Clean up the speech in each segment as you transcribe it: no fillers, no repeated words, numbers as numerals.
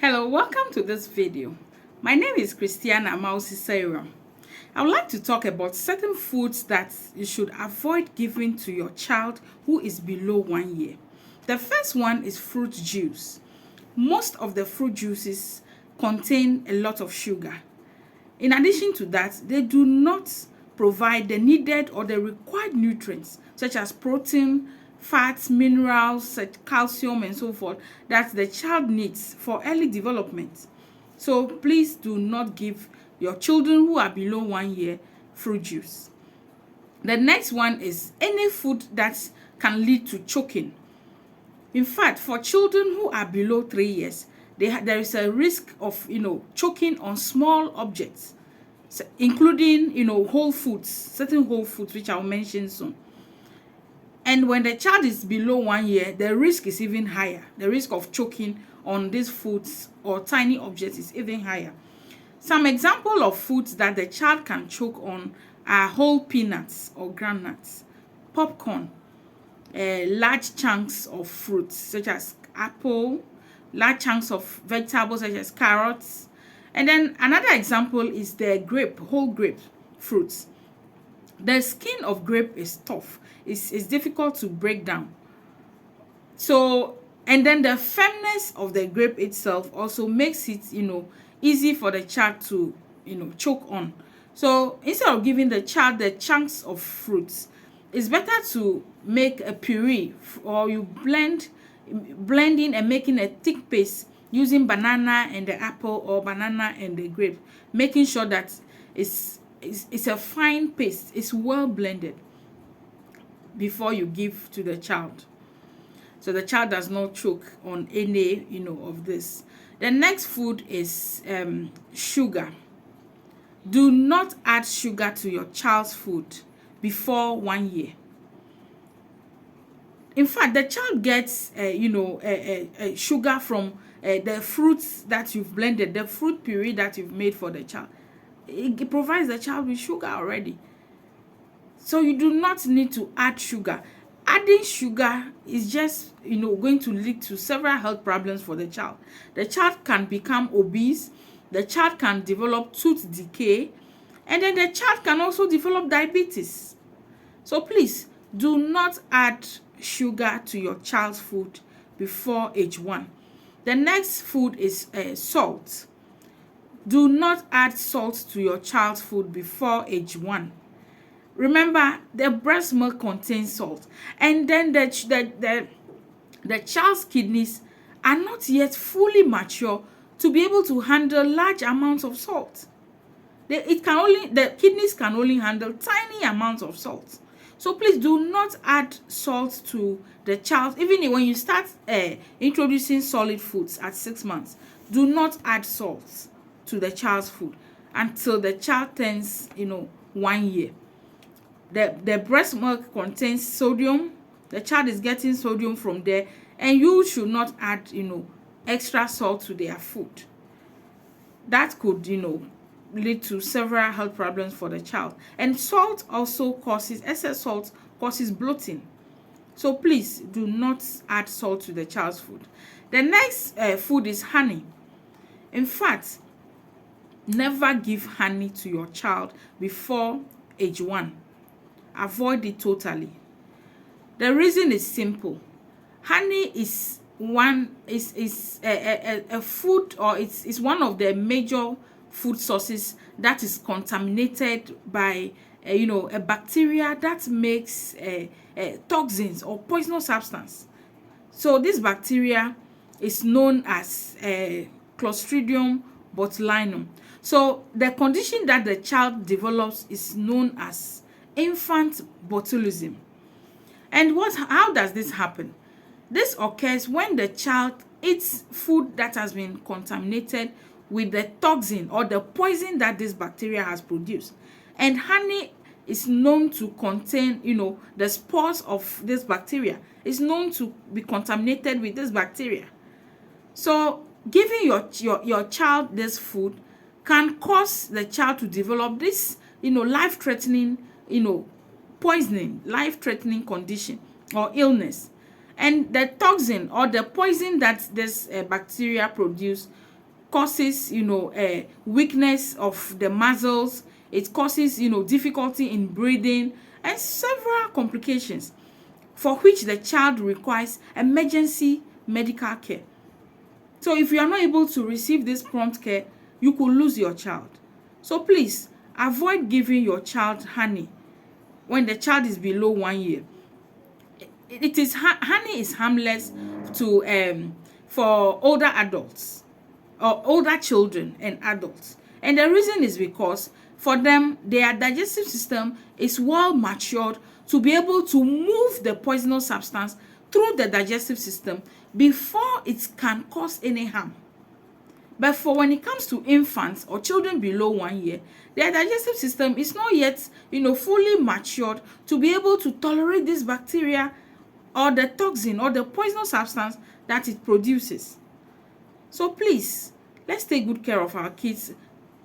Hello, welcome to this video. My name is Christiana Mausi. I would like to talk about certain foods that you should avoid giving to your child who is below 1 year. The first one is fruit juice. Most of the fruit juices contain a lot of sugar. In addition to that, they do not provide the needed or the required nutrients such as protein, fats, minerals, calcium, and so forth that the child needs for early development. So please do not give your children who are below 1 year fruit juice. The next one is any food that can lead to choking. In fact, for children who are below 3 years, there is a risk of choking on small objects, including whole foods, certain whole foods which I'll mention soon. And when the child is below 1 year, the risk is even higher. The risk of choking on these foods or tiny objects is even higher. Some example of foods that the child can choke on are whole peanuts or groundnuts, popcorn, large chunks of fruits such as apple, large chunks of vegetables such as carrots. And then another example is the whole grape fruits. The skin of grape is tough. It's difficult to break down. So, and then the firmness of the grape itself also makes it, easy for the child to, choke on. So instead of giving the child the chunks of fruits, it's better to make a puree, or you blending and making a thick paste using banana and the apple or banana and the grape, making sure that it's a fine paste, it's well blended before you give to the child, so the child does not choke on any of this. The next food is sugar. Do not add sugar to your child's food before 1 year. In fact, the child gets sugar from the fruits that you've blended, the fruit puree that you've made for the child. It provides the child with sugar already. So you do not need to add sugar. Adding sugar is just going to lead to several health problems for the child. The child can become obese, the child can develop tooth decay, and then the child can also develop diabetes. So please do not add sugar to your child's food before age 1. The next food is salt. Do not add salt to your child's food before age 1. Remember, the breast milk contains salt, and then the child's kidneys are not yet fully mature to be able to handle large amounts of salt. The kidneys can only handle tiny amounts of salt. So please do not add salt to the child. Even when you start introducing solid foods at 6 months, do not add salt to the child's food until the child turns 1 year. The breast milk contains sodium. The child is getting sodium from there, and you should not add extra salt to their food. That could lead to several health problems for the child. And salt also causes, excess salt causes bloating. So please do not add salt to the child's food. The next food is honey. In fact, never give honey to your child before age 1. Avoid it totally. The reason is simple. Honey is a food, or it's one of the major food sources that is contaminated by a bacteria that makes toxins or poisonous substance. So this bacteria is known as Clostridium botulinum. So the condition that the child develops is known as infant botulism. And how does this happen? This occurs when the child eats food that has been contaminated with the toxin or the poison that this bacteria has produced. And honey is known to contain, the spores of this bacteria. It's known to be contaminated with this bacteria. So giving your child this food can cause the child to develop this, life-threatening poisoning, life-threatening condition or illness. And the toxin or the poison that this bacteria produce causes, weakness of the muscles. It causes, difficulty in breathing and several complications for which the child requires emergency medical care. So if you are not able to receive this prompt care, you could lose your child. So please avoid giving your child honey when the child is below 1 year. Honey is harmless to for older adults or older children and adults. And the reason is because for them, their digestive system is well matured to be able to move the poisonous substance through the digestive system before it can cause any harm. But for when it comes to infants or children below 1 year, their digestive system is not yet, fully matured to be able to tolerate this bacteria or the toxin or the poisonous substance that it produces. So please, let's take good care of our kids.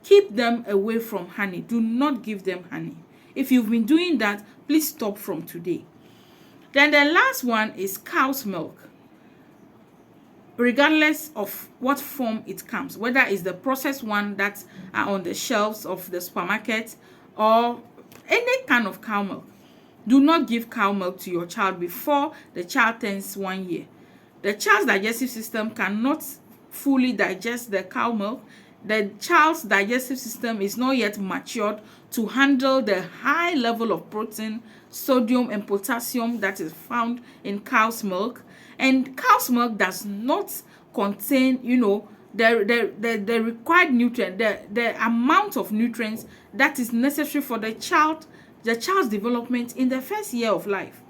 Keep them away from honey. Do not give them honey. If you've been doing that, please stop from today. Then the last one is cow's milk. Regardless of what form it comes, whether it's the processed one that are on the shelves of the supermarket or any kind of cow milk, do not give cow milk to your child before the child turns 1 year. The child's digestive system cannot fully digest the cow milk. The child's digestive system is not yet matured to handle the high level of protein, sodium, and potassium that is found in cow's milk. And cow's milk does not contain, the required nutrient, the amount of nutrients that is necessary for the child's development in the first year of life.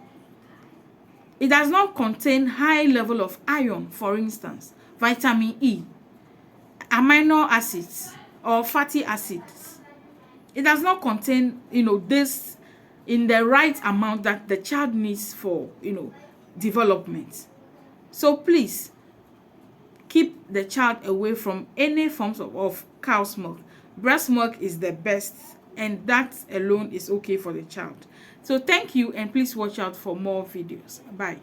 It does not contain high level of iron, for instance, vitamin E, amino acids, or fatty acids. It does not contain, this in the right amount that the child needs for, development. So please keep the child away from any forms of cow's milk. Breast milk is the best, and that alone is okay for the child. So thank you, and please watch out for more videos. Bye.